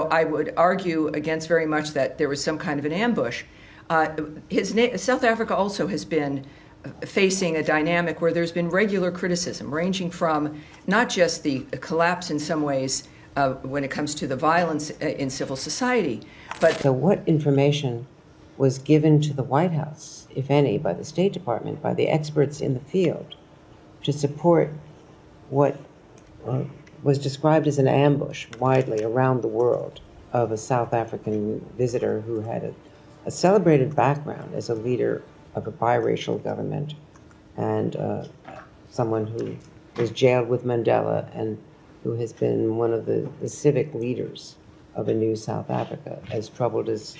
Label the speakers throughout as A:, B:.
A: So I would argue against very much that there was some kind of an ambush. South Africa also has been facing a dynamic where there's been regular criticism, ranging from not just the collapse in some ways when it comes to the violence in civil society, but...
B: So what information was given to the White House, if any, by the State Department, by the experts in the field, to support what was described as an ambush widely around the world of a South African visitor who had a celebrated background as a leader of a biracial government and someone who was jailed with Mandela and who has been one of the civic leaders of a new South Africa, as troubled as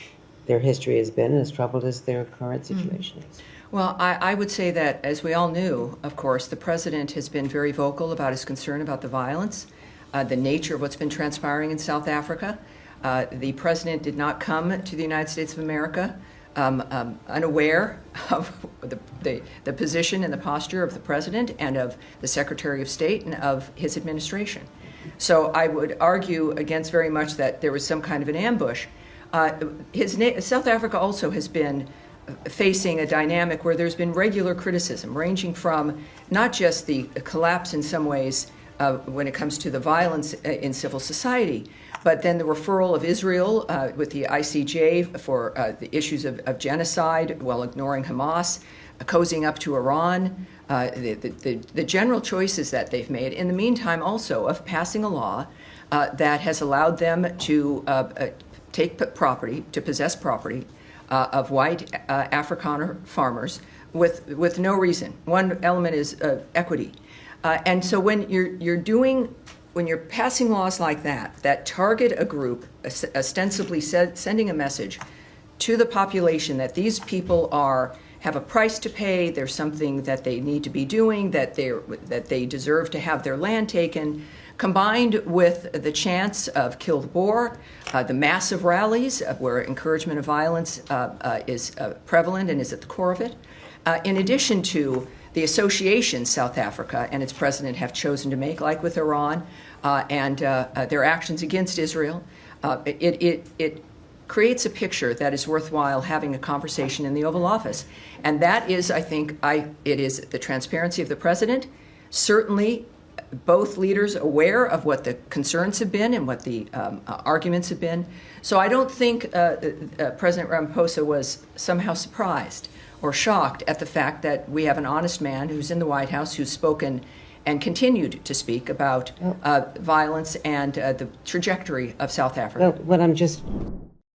B: their history has been and as troubled as their current situation is?
A: Well, I would say that, as we all knew, of course, the president has been very vocal about his concern about the violence, the nature of what's been transpiring in South Africa. The president did not come to the United States of America unaware of the position and the posture of the president and of the Secretary of State and of his administration. So I would argue against very much that there was some kind of an ambush. South Africa also has been facing a dynamic where there's been regular criticism, ranging from not just the collapse in some ways when it comes to the violence in civil society, but then the referral of Israel with the ICJ for the issues of genocide while ignoring Hamas, cozying up to Iran, the general choices that they've made. In the meantime, also, of passing a law that has allowed them to take property, to possess property of white Afrikaner farmers with no reason. One element is equity. And so when you're passing laws like that target a group, ostensibly sending a message to the population that these people have a price to pay, there's something that they need to be doing, that they deserve to have their land taken, combined with the chance of killed boar, the massive rallies where encouragement of violence is prevalent and is at the core of it, in addition to the associations South Africa and its president have chosen to make, like with Iran, and their actions against Israel. It creates a picture that is worthwhile having a conversation in the Oval Office. And that is, I think, it is the transparency of the president, certainly both leaders aware of what the concerns have been and what the arguments have been. So I don't think President Ramaphosa was somehow surprised or shocked at the fact that we have an honest man who's in the White House who's spoken and continued to speak about violence and the trajectory of South Africa.
B: Well, what I'm just